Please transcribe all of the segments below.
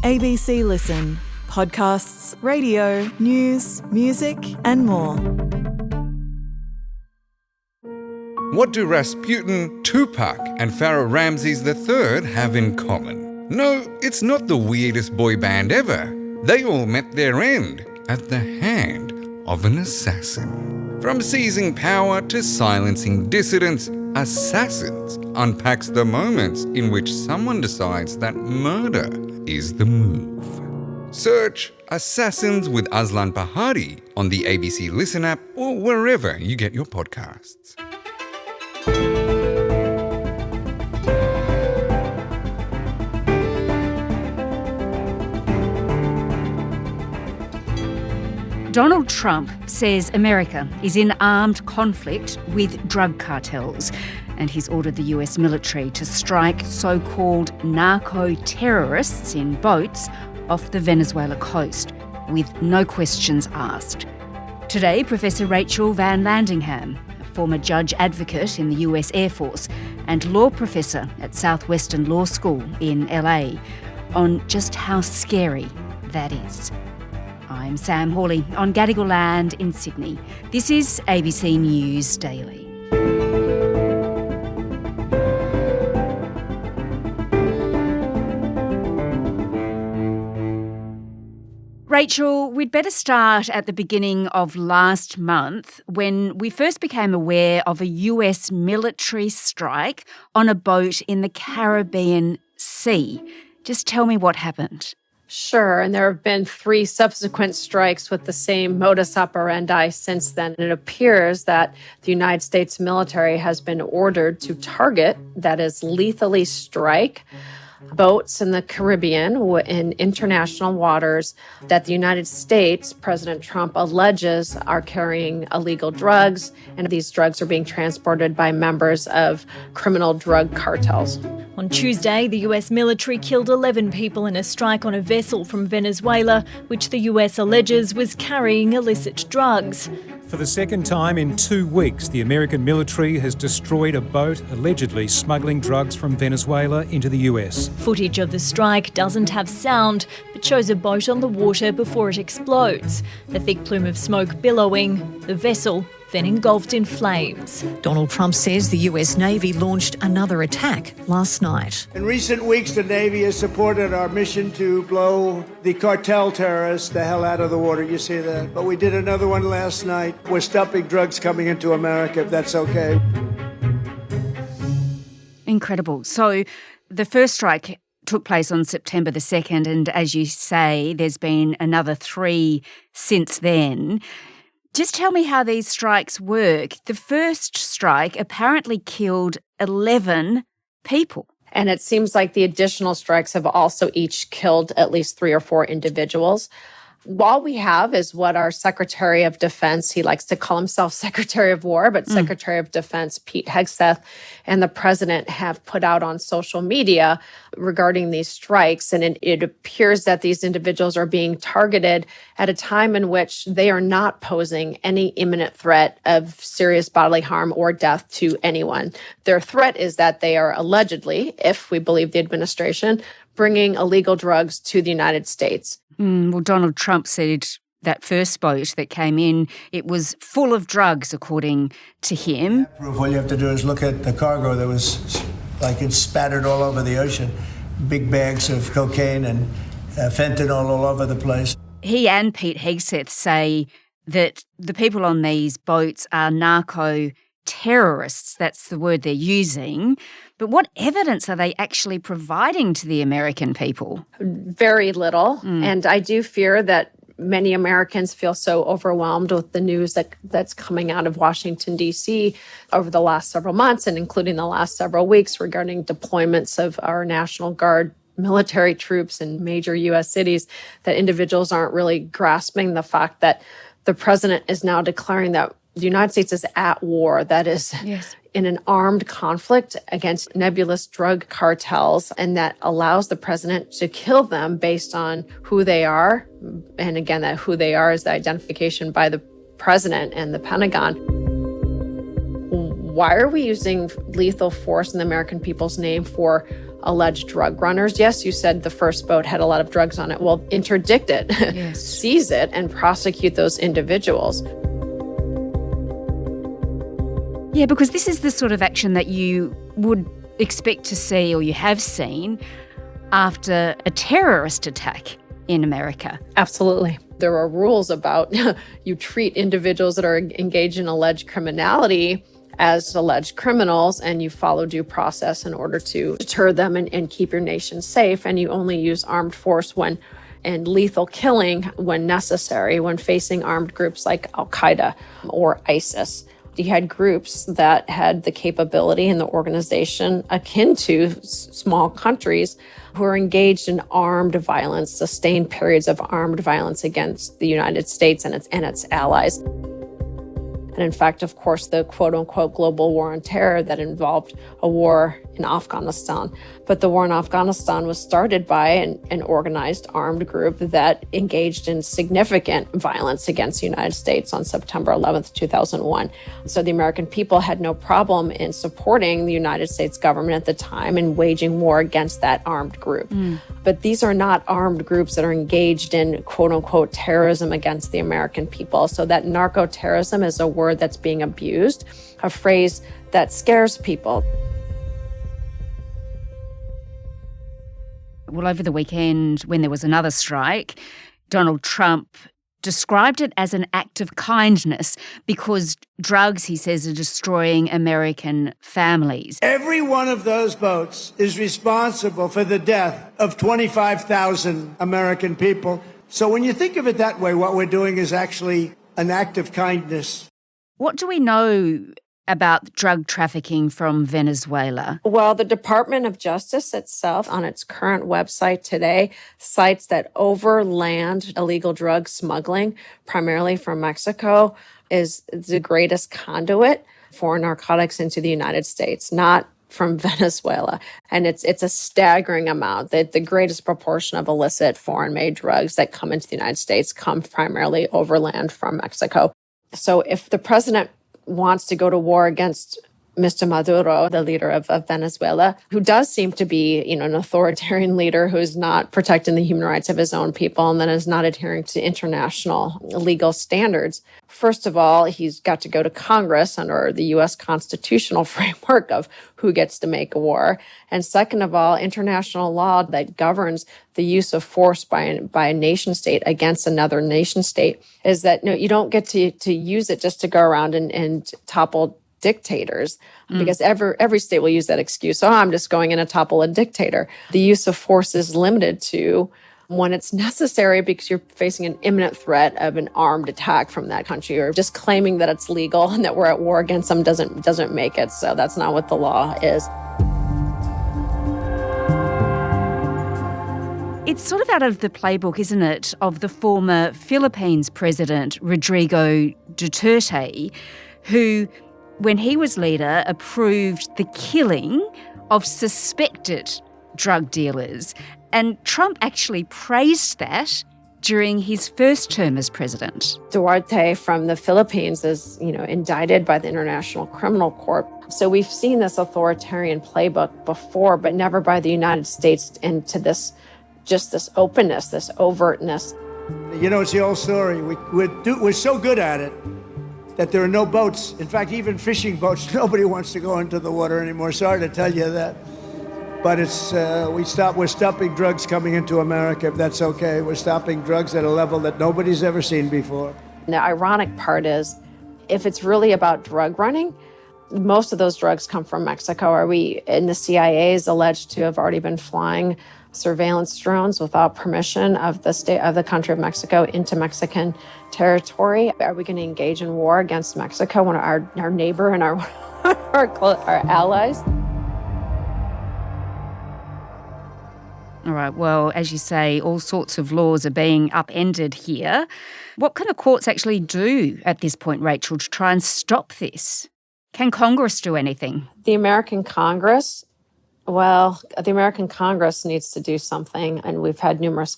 ABC Listen. Podcasts, radio, news, music and more. What do Rasputin, Tupac and Pharaoh Ramses III have in common? No, it's not the weirdest boy band ever. They all met their end at the hand of an assassin. From seizing power to silencing dissidents, Assassins unpacks the moments in which someone decides that murder is the move. Search Assassins with Aslan Pahari on the ABC Listen app or wherever you get your podcasts. Donald Trump says America is in armed conflict with drug cartels, and he's ordered the US military to strike so-called narco-terrorists in boats off the Venezuela coast, with no questions asked. Today, Professor Rachel VanLandingham, a former judge advocate in the US Air Force and law professor at Southwestern Law School in LA, on just how scary that is. I'm Sam Hawley on Gadigal land in Sydney. This is ABC News Daily. Rachel, we'd better start at the beginning of last month when we first became aware of a US military strike on a boat in the Caribbean Sea. Just tell me what happened. Sure, and there have been 3 subsequent strikes with the same modus operandi since then. It appears that the United States military has been ordered to target, that is, lethally strike, boats in the Caribbean in international waters that the United States, President Trump alleges are carrying illegal drugs, and these drugs are being transported by members of criminal drug cartels. On Tuesday, the US military killed 11 people in a strike on a vessel from Venezuela, which the US alleges was carrying illicit drugs. For the second time in 2 weeks, the American military has destroyed a boat allegedly smuggling drugs from Venezuela into the US. Footage of the strike doesn't have sound, but shows a boat on the water before it explodes. A thick plume of smoke billowing, the vessel then engulfed in flames. Donald Trump says the US Navy launched another attack last night. In recent weeks, the Navy has supported our mission to blow the cartel terrorists the hell out of the water. You see that? But we did another one last night. We're stopping drugs coming into America, if that's okay. Incredible. So the first strike took place on September the 2nd, and as you say, there's been another 3 since then. Just tell me how these strikes work. The first strike apparently killed 11 people. And it seems like the additional strikes have also each killed at least 3 or 4 individuals. All we have is what our Secretary of Defense, he likes to call himself Secretary of War, but Secretary of Defense Pete Hegseth and the President have put out on social media regarding these strikes. And it appears that these individuals are being targeted at a time in which they are not posing any imminent threat of serious bodily harm or death to anyone. Their threat is that they are allegedly, if we believe the administration, bringing illegal drugs to the United States. Well, Donald Trump said that first boat that came in, it was full of drugs, according to him. All you have to do is look at the cargo that was like it spattered all over the ocean. Big bags of cocaine and fentanyl all over the place. He and Pete Hegseth say that the people on these boats are narco-terrorists. That's the word they're using. But what evidence are they actually providing to the American people? Very little. And I do fear that many Americans feel so overwhelmed with the news that's coming out of Washington, D.C. over the last several months and including the last several weeks regarding deployments of our National Guard military troops in major U.S. cities, that individuals aren't really grasping the fact that the president is now declaring that the United States is at war, that is in an armed conflict against nebulous drug cartels, and that allows the president to kill them based on who they are. And again, that who they are is the identification by the president and the Pentagon. Why are we using lethal force in the American people's name for alleged drug runners? Yes, you said the first boat had a lot of drugs on it. Well, interdict it, Yes. seize it, and prosecute those individuals. Yeah, because this is the sort of action that you would expect to see, or you have seen, after a terrorist attack in America. Absolutely. There are rules about you treat individuals that are engaged in alleged criminality as alleged criminals, and you follow due process in order to deter them and keep your nation safe. And you only use armed force and lethal killing when necessary, when facing armed groups like Al-Qaeda or ISIS. You had groups that had the capability and the organization akin to small countries who are engaged in armed violence, sustained periods of armed violence against the United States and its allies. And in fact, of course, the quote-unquote global war on terror that involved a war in Afghanistan. But the war in Afghanistan was started by an organized armed group that engaged in significant violence against the United States on September 11th, 2001. So the American people had no problem in supporting the United States government at the time and waging war against that armed group. But these are not armed groups that are engaged in quote-unquote terrorism against the American people. So that narco-terrorism is a word that's being abused, a phrase that scares people. Well, over the weekend, when there was another strike, Donald Trump described it as an act of kindness because drugs, he says, are destroying American families. Every one of those boats is responsible for the death of 25,000 American people. So when you think of it that way, what we're doing is actually an act of kindness. What do we know about drug trafficking from Venezuela? Well, the Department of Justice itself, on its current website today, cites that overland illegal drug smuggling, primarily from Mexico, is the greatest conduit for narcotics into the United States, not from Venezuela. And it's a staggering amount. The greatest proportion of illicit foreign-made drugs that come into the United States come primarily overland from Mexico. So if the president wants to go to war against Mr. Maduro, the leader of Venezuela, who does seem to be, an authoritarian leader who's not protecting the human rights of his own people and then is not adhering to international legal standards. First of all, he's got to go to Congress under the U.S. constitutional framework of who gets to make a war. And second of all, international law that governs the use of force by a nation state against another nation state is that you don't get to use it just to go around and topple dictators, because every state will use that excuse. So I'm just going in to topple a dictator. The use of force is limited to when it's necessary because you're facing an imminent threat of an armed attack from that country, or just claiming that it's legal and that we're at war against them doesn't make it. So that's not what the law is. It's sort of out of the playbook, isn't it, of the former Philippines president, Rodrigo Duterte, who, when he was leader, approved the killing of suspected drug dealers. And Trump actually praised that during his first term as president. Duarte from the Philippines is, indicted by the International Criminal Court. So we've seen this authoritarian playbook before, but never by the United States into this openness, this overtness. It's the old story. We're so good at it that there are no boats. In fact, even fishing boats, nobody wants to go into the water anymore. Sorry to tell you that. But we're stopping drugs coming into America, if that's okay. We're stopping drugs at a level that nobody's ever seen before. The ironic part is, if it's really about drug running, most of those drugs come from Mexico. And the CIA is alleged to have already been flying surveillance drones without permission of the country of Mexico into Mexican territory. Are we going to engage in war against Mexico, when our neighbor and our allies? All right, well, as you say, all sorts of laws are being upended here. What can the courts actually do at this point, Rachel, to try and stop this? Can Congress do anything? The American Congress needs to do something. And we've had numerous,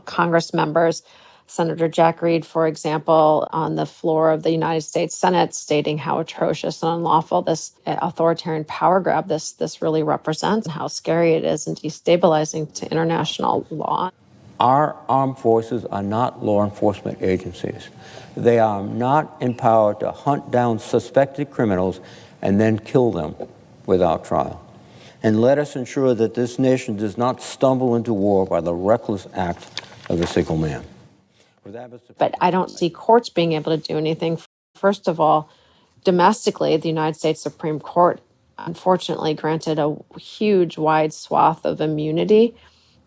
Congress members Senator Jack Reed, for example, on the floor of the United States Senate, stating how atrocious and unlawful this authoritarian power grab this really represents, and how scary it is and destabilizing to international law. Our armed forces are not law enforcement agencies. They are not empowered to hunt down suspected criminals and then kill them without trial. And let us ensure that this nation does not stumble into war by the reckless act of a single man. But I don't see courts being able to do anything. First of all, domestically, the United States Supreme Court unfortunately granted a huge, wide swath of immunity.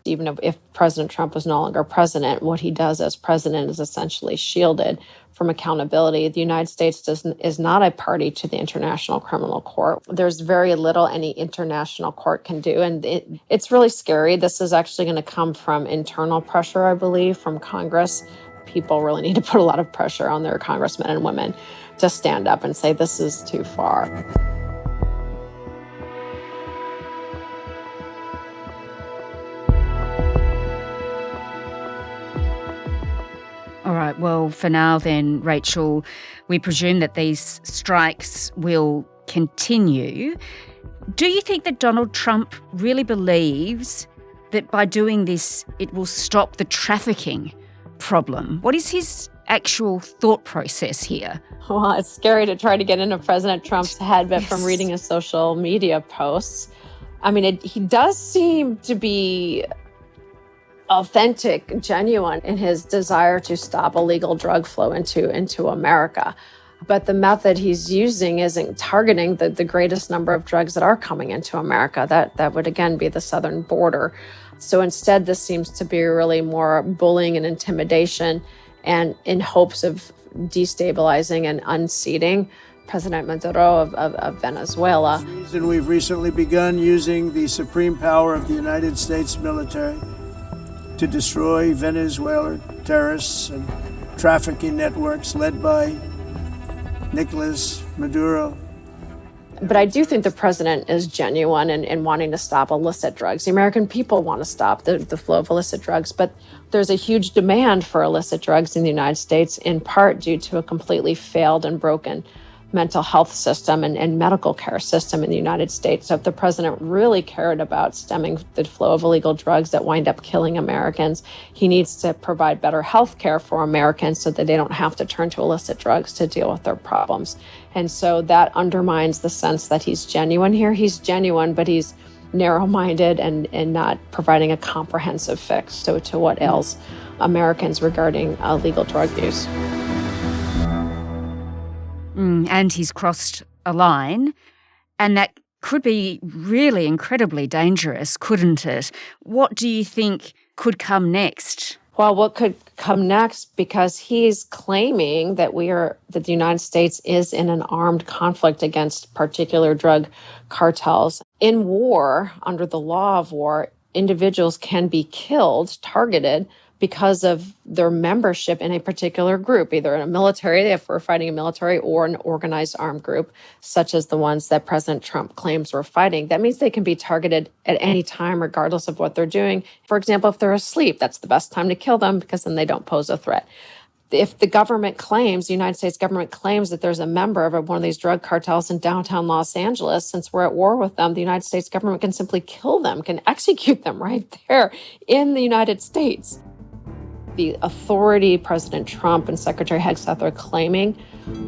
Even if President Trump was no longer president, what he does as president is essentially shielded from accountability. The United States is not a party to the International Criminal Court. There's very little any international court can do, and it's really scary. This is actually going to come from internal pressure, I believe, from Congress. People really need to put a lot of pressure on their congressmen and women to stand up and say this is too far. All right, well, for now then, Rachel, we presume that these strikes will continue. Do you think that Donald Trump really believes that by doing this it will stop the trafficking problem? What is his actual thought process here? Well, it's scary to try to get into President Trump's head, but from reading his social media posts, I mean, he does seem to be authentic, genuine in his desire to stop illegal drug flow into America. But the method he's using isn't targeting the greatest number of drugs that are coming into America. That would, again, be the southern border. So instead, this seems to be really more bullying and intimidation, and in hopes of destabilizing and unseating President Maduro of Venezuela. For this reason, we've recently begun using the supreme power of the United States military to destroy Venezuelan terrorists and trafficking networks led by Nicolas Maduro. But I do think the president is genuine in wanting to stop illicit drugs. The American people want to stop the flow of illicit drugs, but there's a huge demand for illicit drugs in the United States, in part due to a completely failed and broken mental health system and medical care system in the United States. So if the president really cared about stemming the flow of illegal drugs that wind up killing Americans, he needs to provide better health care for Americans so that they don't have to turn to illicit drugs to deal with their problems. And so that undermines the sense that he's genuine here. He's genuine, but he's narrow-minded and not providing a comprehensive fix to what ails Americans regarding illegal drug use. And he's crossed a line, and that could be really incredibly dangerous, couldn't it? What do you think could come next? Well, what could come next, because he's claiming that the United States is in an armed conflict against particular drug cartels. In war, under the law of war, individuals can be killed, targeted, because of their membership in a particular group, either in a military, if we're fighting a military, or an organized armed group, such as the ones that President Trump claims we're fighting. That means they can be targeted at any time, regardless of what they're doing. For example, if they're asleep, that's the best time to kill them because then they don't pose a threat. If the United States government claims that there's a member of one of these drug cartels in downtown Los Angeles, since we're at war with them, the United States government can simply kill them, can execute them right there in the United States. The authority President Trump and Secretary Hegseth are claiming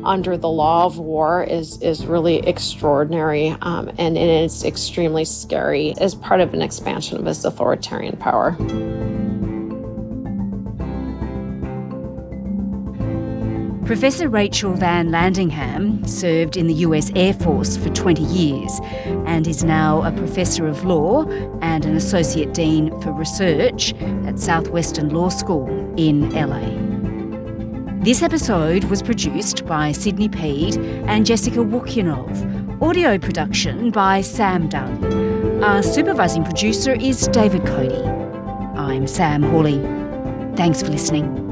under the law of war is really extraordinary, and it's extremely scary as part of an expansion of his authoritarian power. Professor Rachel VanLandingham served in the US Air Force for 20 years and is now a professor of law and an associate dean for research at Southwestern Law School in LA. This episode was produced by Sydney Peed and Jessica Wukyanov. Audio production by Sam Dunn. Our supervising producer is David Cody. I'm Sam Hawley. Thanks for listening.